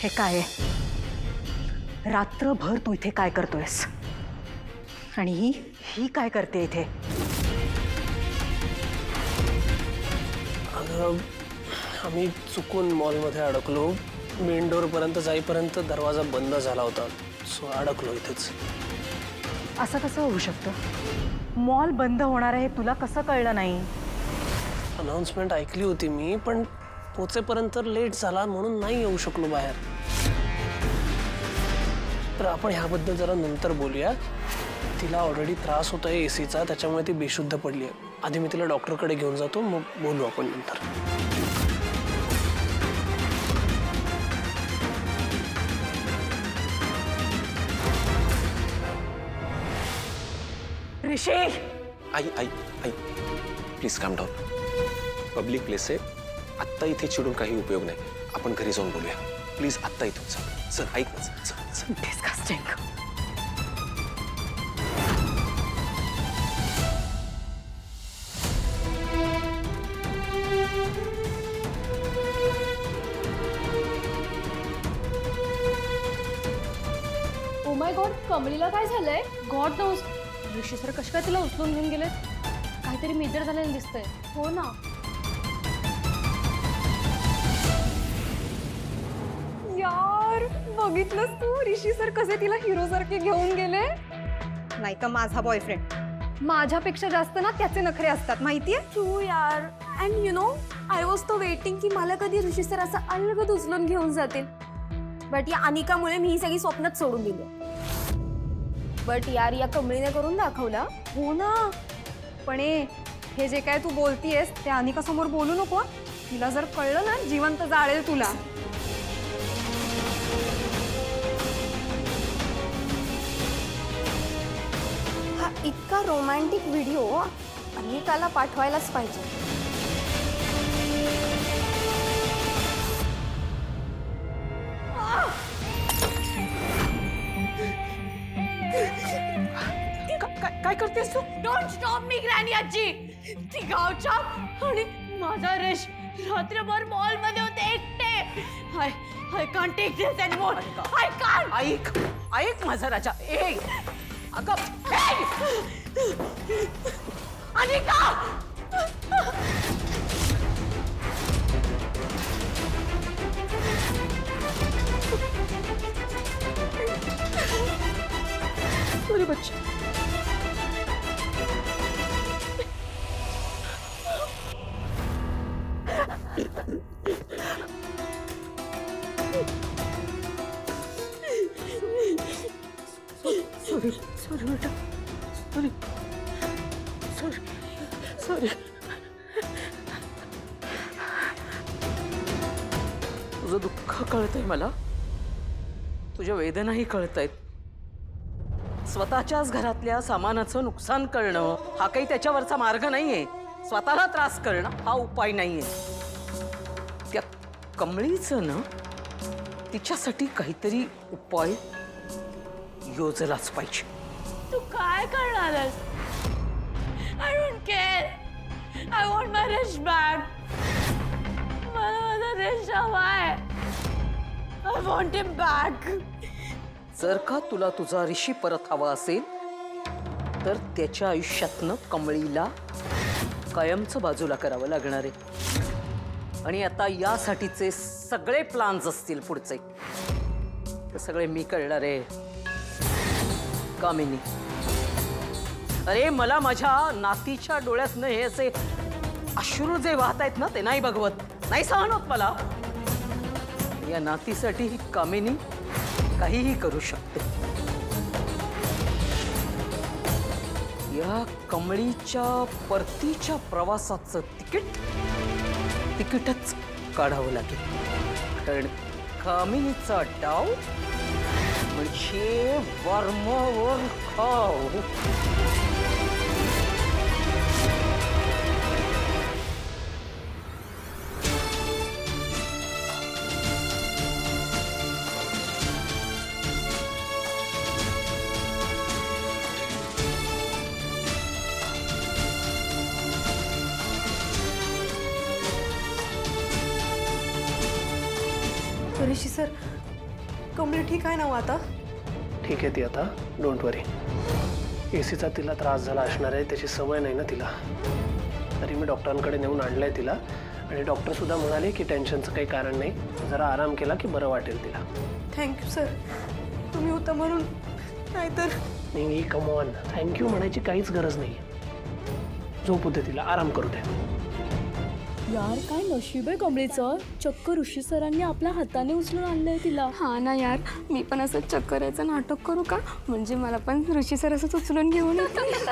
हे काय आहे? रात्रभर तू इथे काय करतोयस? आणि ही काय करते इथे? आम्ही चुकून मॉलमध्ये अडकलो. मेन डोर पर्यंत जाईपर्यंत दरवाजा बंद झाला होता, सो अडकलो इथेच. असं कसं होऊ शकतं? मॉल बंद होणार आहे तुला कसं कळलं नाही? अनाउन्समेंट ऐकली होती मी, पण पोचेपर्यंत लेट झाला म्हणून नाही येऊ शकलो बाहेर. तर आपण ह्याबद्दल जरा नंतर बोलूया. तिला ऑलरेडी त्रास होतोय एसीचा, त्याच्यामुळे ती बेशुद्ध पडली आहे. आधी मी तिला डॉक्टरकडे घेऊन जातो, मग बोलू आपण नंतर. ऋषी, आई आई आई प्लीज काम डाऊन. पब्लिक प्लेस आहे, आत्ता इथे चिडून काही उपयोग नाही. आपण घरी जाऊन बोलूया प्लीज. आत्ता इथून चल चल, ऐक ना, चल चल. डिस्गस्टिंग. ओ माय गॉड, कमळीला काय झालंय? God knows. ऋषी सर कशा काय तिला उचलून घेऊन गेले? काहीतरी मेजर झालेलं दिसतंय. हो ना. यार, बघितलंस तू ऋषी सर कसे तिला हिरो सारखे घेऊन गेले? नाही तर माझा बॉयफ्रेंड. माझ्यापेक्षा जास्त ना त्याचे नखरे असतात, माहितीये? ट्रू यार. And you know, I was तो वेटिंग की मला कधी ऋषी सर असं अलगद उचलून घेऊन जातील. बट या अनिकामुळे मी ही सगळी स्वप्नच सोडून दिली. बट यार, या कमळीने करून दाखवला. हो ना, पण हे जे काय तू बोलतीयस ते अनिका समोर बोलू नको. तिला जर कळलं ना, जिवंत जाळेल तुला. हा इतका रोमॅन्टिक व्हिडिओ अनिकाला पाठवायलाच पाहिजे. काय करतेस तू? डोंट स्टॉप मी ग्रॅनी आजी. ती गावच्या आणि माझा ऋष रात्रभर मॉल मध्ये होते एकटे. I can't take this anymore. I can't. ऐक ऐक माझा राजा. अगं अनिका. अरे बच्चा. सॉरी बेटा. सॉरी. तुझं दुःख कळतंय मला, तुझ्या वेदनाही कळतायत. स्वतःच्याच घरातल्या सामानाचं नुकसान करणं हा काही त्याच्यावरचा मार्ग नाहीये. स्वतःला त्रास करणं हा उपाय नाहीये. त्या कमळीचं ना, तिच्यासाठी काहीतरी उपाय योजलाच पाहिजे. तू काय करणार आहेस? I don't care. I want my ऋष back. मला माझा ऋष हवाय. I want him back. जर का तुला तुझा ऋषी परत हवा असेल तर त्याच्या आयुष्यातनं कमळीला कायमचं बाजूला करावं लागणार आहे. आणि आता यासाठीचे सगळे प्लान्स असतील पुढचे, ते सगळे मी करणार आहे. कामिनी, अरे मला माझ्या नातीच्या डोळ्यातनं हे असे अश्रू जे वाहत आहेत ना, ते नाही बघवत, नाही सहन होत मला. या नातीसाठी ही कामिनी काहीही करू शकते. या कमळीच्या परतीच्या प्रवासाचं तिकीटच काढावं लागेल. कारण कामिनीचा डाव म्हणजे वर्मावर खाव. ऋषी सर, कमली ठीक आहे ना आता? ठीक आहे ती आता, डोंट वरी. एसीचा तिला त्रास झाला असणार आहे, त्याची सवय नाही ना तिला. तरी मी डॉक्टरांकडे नेऊन आणलंय तिला आणि डॉक्टर सुद्धा म्हणाले की टेन्शनचं काही कारण नाही, जरा आराम केला की बरं वाटेल तिला. थँक्यू सर, तुम्ही होता म्हणून, नाहीतर. नाही कम ऑन, थँक्यू म्हणायची काहीच गरज नाही. झोपू दे तिला, आराम करू दे. यार काय नशीब आहे कमळीचं, चक्क ऋषी सरांनी आपल्या हाताने उचलून आणलंय तिला. हा ना यार, मी पण असं चक्कराचं नाटक करू का? म्हणजे मला पण ऋषी सर असंच उचलून घेऊन येतील.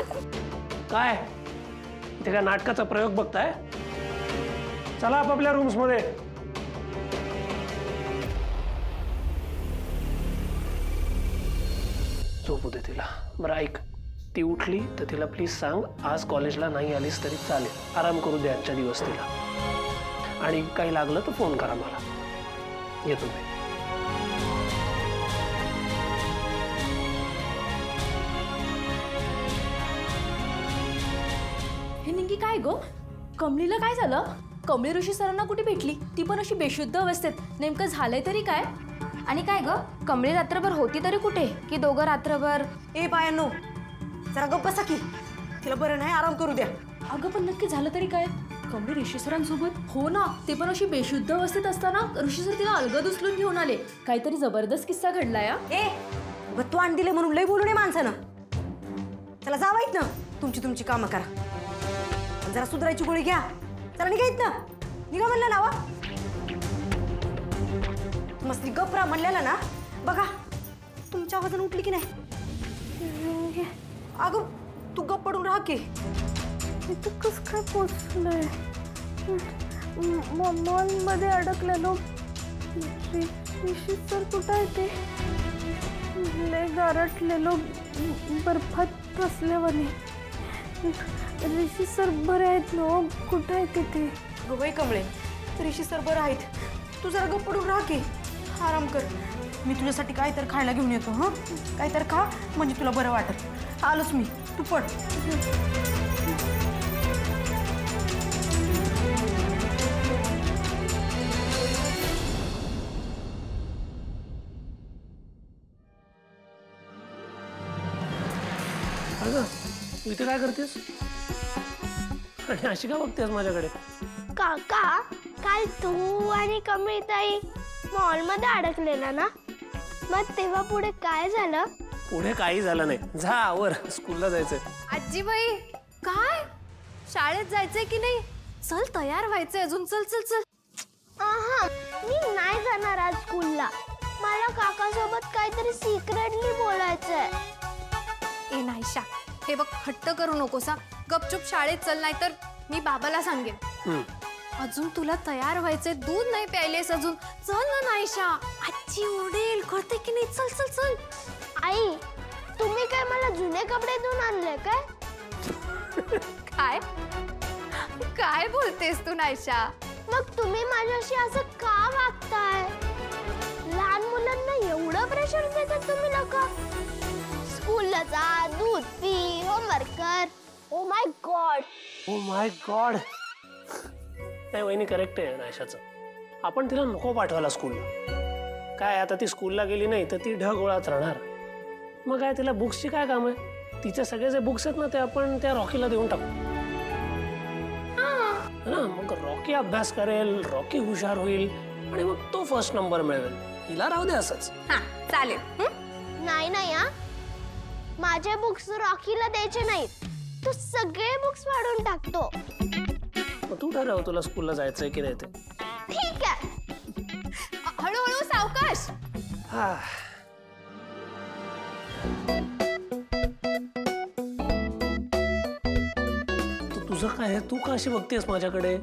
काय ते काय नाटकाचा प्रयोग बघताय? चला आपापल्या रूम्स मध्ये. झोपू दे तिला. बरं ऐक, ती उठली तर तिला प्लीज सांग आज कॉलेजला नाही आलीस तरी चालेल, आराम करू दे आजच्या दिवस तिला. आणि काही लागलं तर फोन करा मला. येतो मी. हे निंगी काय गो, कमळीला काय झालं? कमळी ऋषी सरांना कुठे भेटली? ती पण अशी बेशुद्ध अवस्थेत. नेमकं झालंय तरी काय? आणि काय ग, कमळी रात्रभर होती तरी कुठे? की दोघं रात्रभर? ए बायांनो, जरा गप्प बसा की, तिला बरं नाही, आराम करू द्या. अगं पण नक्की झालं तरी काय? कमळी ऋषी सरांसोबत? हो ना, ते पण अशी बेशुद्ध अवस्थेत असताना ऋषी सर तिला अलगद उचलून घेऊन आले. काहीतरी जबरदस्त किस्सा घडलाय. ए तू आण दिले म्हणून लय बोलू नये माणसानं. चला जावायत ना, तुमची कामं करा. आणि जरा सुधारायची गोळी घ्या. चला निघायत ना, निघा म्हणलं ना. मस्ती गपरा म्हणलेला ना. बघा तुमच्या आवाजानं उठली की नाही? अगं तू गप पडून राहा की. इथं कसं काय पोचलंय? मॉलमध्ये अडकलेलो. ऋषी सर कुठं आहे ते? लय गारटलेलो, बर्फात बसल्यावानी. ऋषी सर बरे आहेत ना? कुठं आहे तिथे? गवई कमळे, ऋषी सर बरं आहेत. तू जरा गप पडून राहा की, आराम कर. मी तुझ्यासाठी काय तर खायला घेऊन येतो. हं, काय तर खा म्हणजे तुला बरं वाटत. आलोच मी, तू पड. अगं तू इथे काय करतेस आणि अशी का बघतेस माझ्याकडे? काका, काल तू आणि कमळीताई मॉलमध्ये अडकलेला ना, मग तेव्हा पुढे काय झालं? पुढे काही झालं नाही. जा आवर, स्कूलला जायचंय. आजीबाई, काय शाळेत जायचंय की नाही? चल तयार व्हायचंय अजून. चल चल चल. आहा, मी नाही जाणार आज स्कूलला. मला काकासोबत काहीतरी सिक्रेटली बोलायचंय. ए नाहीशा, हे बघ हट्ट करू नकोसा. गपचूप शाळेत चल, नाही तर मी बाबाला सांगेन. अजून तुला तयार व्हायचंय, दूध नाही प्यायलेस अजून. चल ना नाहीशा, आजी ओरडेल, कळते की नाही? चल चल चल. आई, तुम्ही काय मला जुने कपडे धुवून आणले काय? काय काय बोलतेस तू नाहीशा? मग तुम्ही माझ्याशी असं का वागताय? लहान मुलांना एवढं प्रेशर देतात तुम्ही लोक? स्कूलला जा, दूध पी, होमवर्क कर. Oh my God. Oh my God. नाही वहिनी, करेक्ट आहे नायशाचं. आपण तिला नको पाठवायला स्कूलला. काय आता ती स्कूलला गेली नाही तर ती ढग गोळात राहणार. मग काय तिला बुक्सची काय काम आहे? तिचे सगळे जे बुक्स आहेत ना ते आपण त्या रॉकीला देऊन टाकू. ना मग रॉकी अभ्यास करेल, रॉकी हुशार होईल आणि मग तो फर्स्ट नंबर मिळवेल. हिला राहू दे असंच. हा चालेल. नाही नाही, हा माझे बुक्स रॉकीला द्यायचे नाहीत. तू सगळे बुक्स फाडून टाकतो. मग तू ठरव तुला स्कूलला जायचंय की नाही ते. ठीक आहे. हळूहळू सावकाश. हा. तुझं काय आहे? तू का अशी बघतेस माझ्याकडे?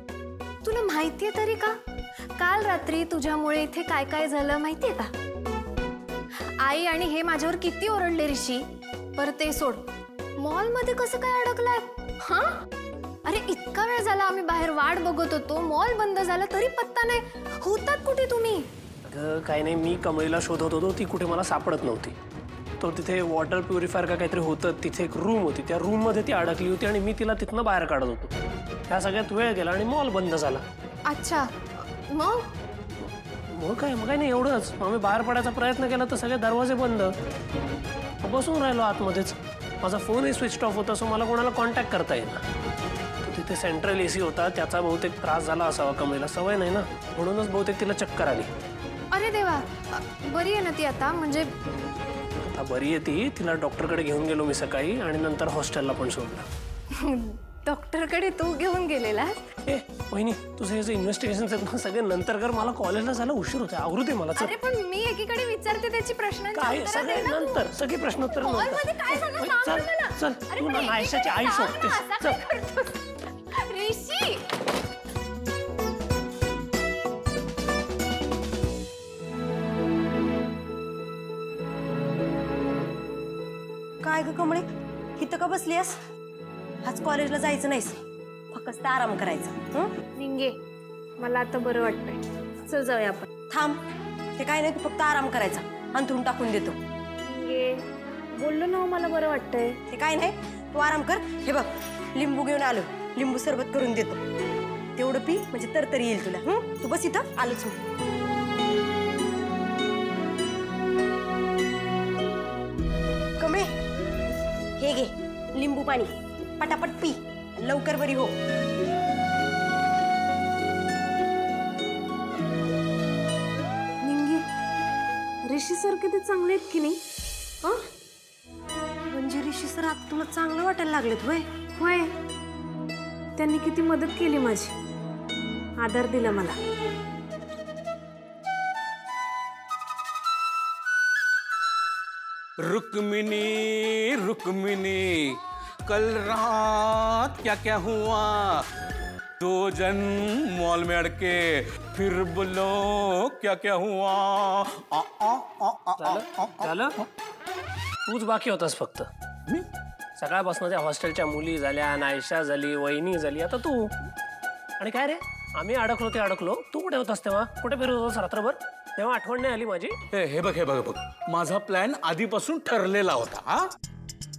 तुला माहितीये तरी का, काल रात्री तुझ्यामुळे इथे काय काय झालं माहितीये का? आई आणि हे माझ्यावर किती ओरडले ऋषी. बरं ते सोड, मॉल मध्ये कसं काय अडकलाय? हा, अरे इतका वेळ झाला आम्ही बाहेर वाट बघत होतो, मॉल बंद झाला तरी पत्ता नाही. होतात कुठे तुम्ही? अगं काय नाही, मी कमळीला शोधत होतो, ती कुठे मला सापडत नव्हती. तो तिथे वॉटर प्युरिफायर का काहीतरी होतं, तिथे एक रूम होती, त्या रूम मध्ये ती अडकली होती आणि मी तिला तिथनं बाहेर काढत होतो. ह्या सगळ्यात वेळ गेला आणि मॉल बंद झाला. अच्छा, मग मग काय नाही एवढंच. आम्ही बाहेर पडायचा प्रयत्न केला तर सगळे दरवाजे बंद. बसून राहिलो आतमध्येच. माझा फोनही स्विच ऑफ होता, सो मला कोणाला कॉन्टॅक्ट करता येईल ना. तिथे सेंट्रल AC होता, त्याचा बहुतेक त्रास झाला असावा कमळीला. सवय नाही ना, म्हणूनच बहुतेक तिला चक्कर आली. अरे देवा, बरी आहे ना ती आता? म्हणजे आता बरी आहे ती. तिला डॉक्टरकडे घेऊन गेलो मी सकाळी आणि नंतर हॉस्टेलला पण सोडलं. डॉक्टरकडे तू घेऊन गेलेला? ए वहिनी, तुझे हे जे इन्व्हेस्टिगेशन आहेत ना सगळे नंतर कर. मला कॉलेजला जायला उशीर होते. आवरू दे मला. अरे पण मी एकीकडे विचारते त्याची प्रश्न. काय सगळे नंतर, सगळी प्रश्नोत्तर चल चल. तू ना नायशाची आई शोधतेस. चल. ऋषी, काय ग कमळे, इथं का बसलीस? आज कॉलेजला जायचं नाहीस, फक्त आराम करायचा. निंगे, मला आता बरं वाटतंय. चल जाऊया आपण. थांब, ते काय नाही, तू फक्त आराम करायचा. अंथरून टाकून देतो. निंगे, बोललो ना मला बरं वाटतंय. ते काय नाही, तू आराम कर. हे बघ, लिंबू घेऊन आलो, लिंबू सरबत करून देतो. तेवढं पी, म्हणजे तरतरी येईल तुला. तू बस इथं, आलोच मी. कमळे, हे घे लिंबू पाणी, पटापट पी, लवकर बरी हो. निंगे, ऋषी सर किती चांगले आहेत की नाही? म्हणजे ऋषी सर आता तुला चांगलं वाटायला लागलेत होय? होय, त्यांनी किती मदत केली माझी, आधार दिला मला. रुक्मिनी रुक्मिनी, कल रात क्या क्या हुआ? 2 जन मॉल में अड़के, फिर बोलो क्या क्या हुआ? झालं? तूच बाकी होतास फक्त. सकाळपासून त्या हॉस्टेलच्या मुली झाल्या, नायशा झाली, वहिनी झाली, आता तू. आणि काय रे, आम्ही अडकलो ते अडकलो. तू कुठे होतास तेव्हा? कुठे फिरत होतास रात्रभर? तेव्हा आठवण नाही आली माझी? हे बघ, माझा प्लॅन आधीपासून ठरलेला होता. हा,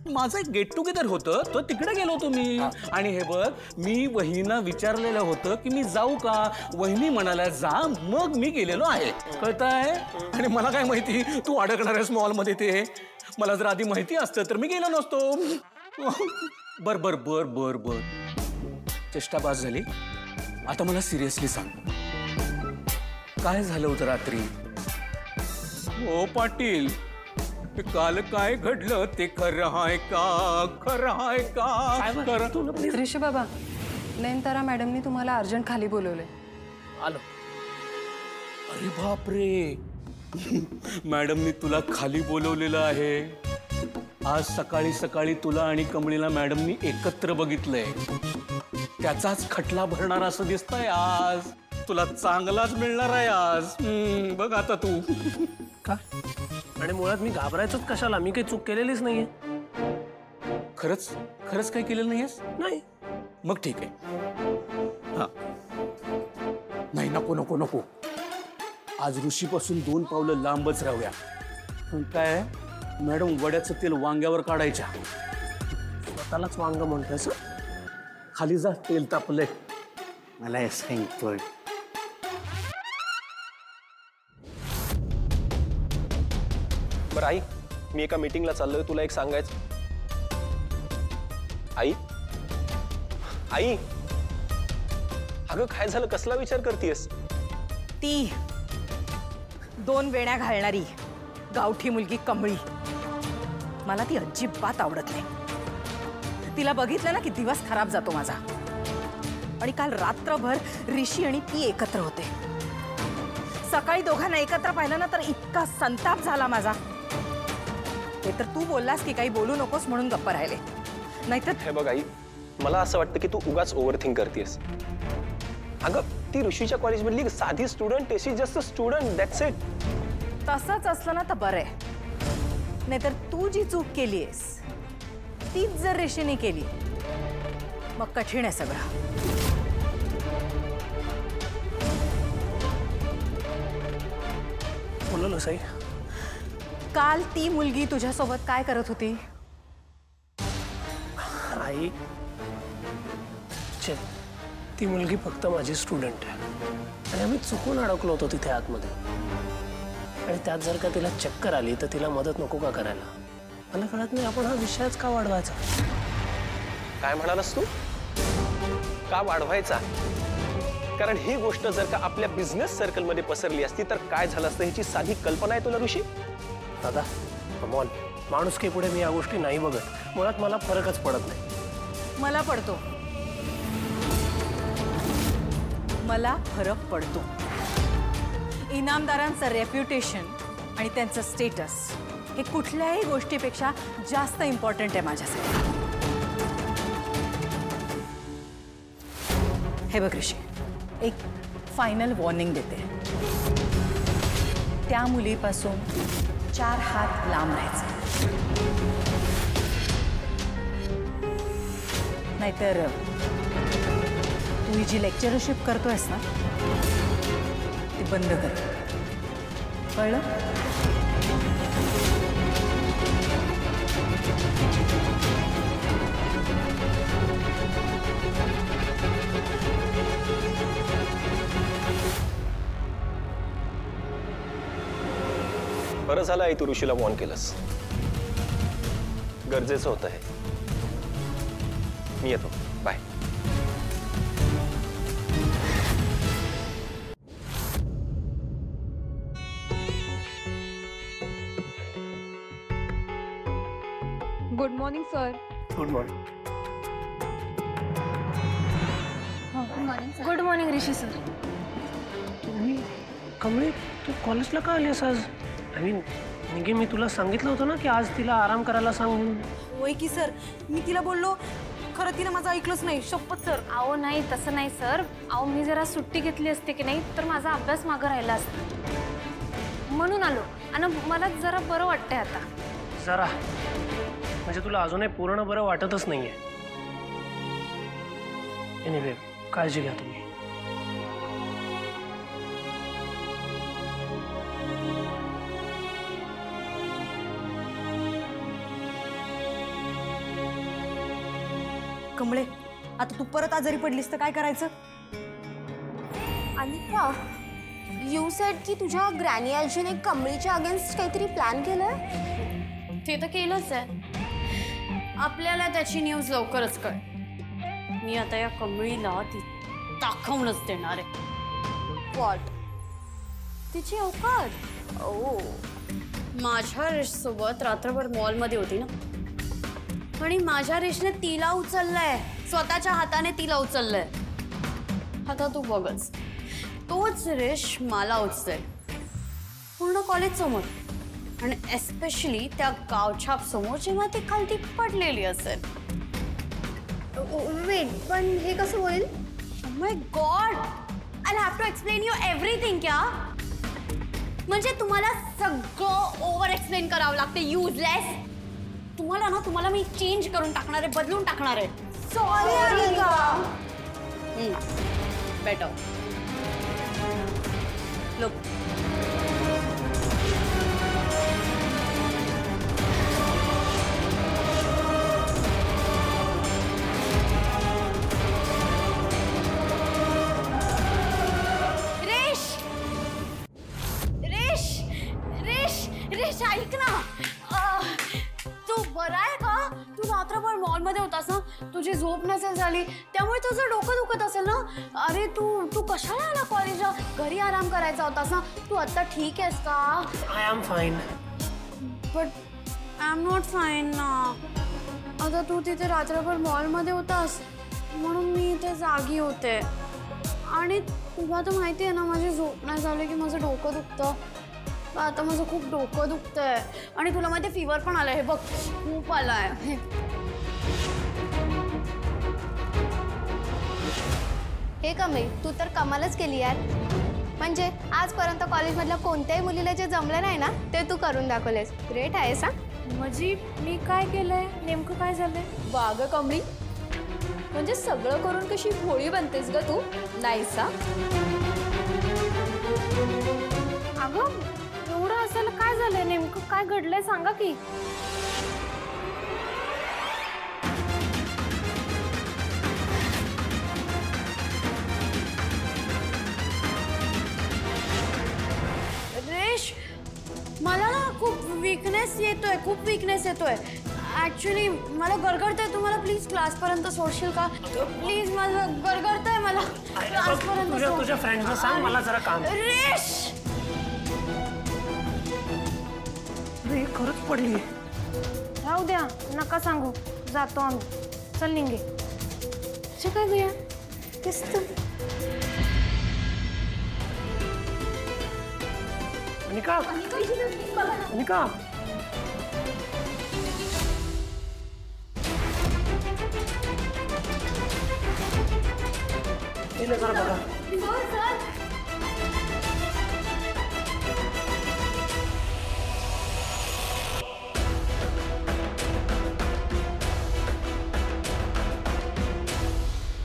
माझं एक गेट टुगेदर होतं, तो तिकडे गेलो होतो मी. आणि हे बघ, मी वहिनींना विचारलेलं होतं की मी जाऊ का? वहिनी म्हणाल्या जा, मग मी गेलेलो आहे. कळतंय? आणि मला काय माहिती तू अडकणार आहेस मॉलमध्ये. ते मला जर आधी माहिती असतं तर मी गेलो नसतो. बर बर बर बर बर चेष्टा पास झाली. आता मला सिरियसली सांग, काय झालं होतं रात्री? ओ पाटील, काल काय घडलं ते खरं आहे का? खरं आहे का? ऋषी बाबा, नयनतारा मॅडमनी तुम्हाला अर्जंट खाली बोलवले. आलो. अरे बापरे, मॅडमनी तुला खाली बोलवलेलं आहे. आज सकाळी सकाळी तुला आणि कमळीला मॅडमनी एकत्र बघितलंय. त्याचाच खटला भरणार असं दिसतंय. आज तुला चांगलाच मिळणार आहे आज. बघ आता तू. का? आणि मुळात मी घाबरायचंच कशाला? मी काही चूक केलेलीच नाहीये. खरंच काही केलेलं नाहीयेस? नाही. मग ठीक आहे. हा, नाही, नको. आज ऋषीपासून 2 पावलं लांबच राहूया. पण काय, मॅडम वड्याचं तेल वांग्यावर काढायच्या. स्वतःलाच वांग म्हणतोस? खाली जा, तेल तापलंय. मला हे सांगतोय. बरं आई, मी एका मीटिंगला चाललोय, तुला एक सांगायचं. आई आई, अगं काय झालं? कसला विचार करतेस? ती 2 वेण्या घालणारी गावठी मुलगी कमळी, मला ती अजिबात आवडत नाही. तिला बघितलं ना की दिवस खराब जातो माझा. आणि काल रात्रभर ऋषी आणि ती एकत्र होते. सकाळी दोघांना एकत्र पाहिलं ना तर इतका संताप झाला माझा. ते तर तू बोललास की काही बोलू नकोस म्हणून गप्प राहिले, नाहीतर. हे बघ आई, मला असं वाटतं की तू उगाच ओव्हरथिंक करतेस. अगं ती ऋषीच्या कॉलेजमधली साधी स्टुडंट आहे. She is just a student, that's it. तसंच असलं ना तर बरं आहे. नाहीतर तू जी चूक केलीयस तीच जर ऋषीने केली मग कठीण आहे सगळं. बोललो साई. काल ती मुलगी तुझ्यासोबत काय करत होती? आई, ती मुलगी फक्त माझी स्टुडंट आहे आणि आम्ही चुकून अडकलो होतो तिथे आतमध्ये. आणि त्यात जर का तिला चक्कर आली तर तिला मदत नको का करायला? मला कळत नाही आपण हा विषयच का वाढवायचा? काय म्हणालास तू? का वाढवायचा? कारण ही गोष्ट जर का आपल्या बिझनेस सर्कल मध्ये पसरली असती तर काय झालं असतं ह्याची साधी कल्पना आहे तुला ऋषी? दादा कमॉन, माणुसकी पुढे मी या गोष्टी नाही बघत. मुळात मला फरकच पडत नाही. मला पडतो, मला फरक पडतो. इनामदारांचं रेप्युटेशन आणि त्यांचं स्टेटस हे कुठल्याही गोष्टीपेक्षा जास्त इम्पॉर्टंट आहे माझ्यासाठी. हे बघ ऋषी, एक फायनल वॉर्निंग देते. त्या मुलीपासून 4 हात लांब राहायचं, नाहीतर तू ही जी लेक्चरशिप करतोयस ना ती बंद कर. कळलं? बरं झालं आई तू ऋषीला वॉर्न केलंस. गरजेचं होतं हे. मी येतो. Bye. Good morning sir. Good morning. Good morning Rishi sir. तुम्ही कमळे, तू कॉलेजला का आलीस आज? आय मीन निघे, मी तुला सांगितलं होतं ना की आज तिला आराम करायला सांग म्हणून. होय की सर, मी तिला बोललो, खरं तिनं माझं ऐकलंच नाही. शपथ सर. अहो नाही, तसं नाही सर. अहो मी जरा सुट्टी घेतली असते की नाही तर माझा अभ्यास मागं राहिला असता, म्हणून आलो. आणि मला जरा बरं वाटतंय आता. जरा म्हणजे तुला अजूनही पूर्ण बरं वाटतच नाहीये. एनिवे, काळजी घ्या तुम्ही. कमळे, आता तू परत आजारी पडलीस तर काय करायचं? अनिका, यू सेड की तुझ्या ग्रॅनी आजीने कमळीच्या अगेन्स्ट काहीतरी प्लॅन केलंय. ते तर केलंच आहे. आपल्याला त्याची न्यूज लवकरच कळ. मी आता या कमळीला ती दाखवूनच देणार आहे. व्हॉट? तिची अवकात? ओ, माझ्या रेशसोबत रात्रभर मॉलमध्ये होती ना, आणि माझ्या रेशने तिला उचललंय, स्वतःच्या हाताने तिला उचललंय. आता तू बघच, तोच रेश मला उचलेल पूर्ण कॉलेज समोर, आणि एस्पेशली त्या गावछाप समोर जेव्हा ती खालती पडलेली असेल. वेट, पण हे कसं होईल? My god, I have to explain you everything. क्या म्हणजे तुम्हाला सगळं ओव्हर एक्सप्लेन करावं लागतं. युजलेस. तुम्हाला मी चेंज करून टाकणार आहे, बदलून टाकणार आहे. सॉरी अनिका. Better look. रेश ऐक ना, तू बरा आहे का? तू रात्रभर मॉलमध्ये होतास ना, तुझी झोप नसेल झाली त्यामुळे तुझं डोकं दुखत असेल ना. अरे तू कशाला आला कॉलेजला? घरी आराम करायचा होतास ना. तू आता ठीक आहेस का? I am fine. But I am not fine ना. आता तू तिथे रात्रभर मॉलमध्ये होतास म्हणून मी इथे जागी होते, आणि तुला तर माहिती आहे ना माझी झोप नाही झाली की माझं डोकं दुखतं. आता माझं खूप डोकं दुखतंय, आणि तुला माहिती फीवर पण आलाय. हे बघ, खूप आलाय. हे कमी, तू तर कमालच केली यार. म्हणजे आजपर्यंत कॉलेजमधल्या कोणत्याही मुलीला जे जमलं नाही ना ते तू करून दाखवलेस. ग्रेट आहेस. म्हणजे मी काय केलंय? नेमकं काय झालंय? वाग कमळी, म्हणजे सगळं करून कशी भोळी बनतेस ग तू. नाहीसा. अगं एवढं असेल, काय झालंय? नेमकं काय घडलंय सांगा की. रेश, मला ना खूप वीकनेस येतोय ऍक्च्युली मला गरगरतंय. तुम्हाला प्लीज क्लासपर्यंत सोडशील का? प्लीज मला गरगरतंय मला क्लासपर्यंत सोड. तुझ्या फ्रेंडला सांग मला जरा काम. रेश खरंच पडली. राहू द्या, नका सांगू. जातो आम्ही. चल निघे. काय गया दिसत अनिका अनिका जरा बघा.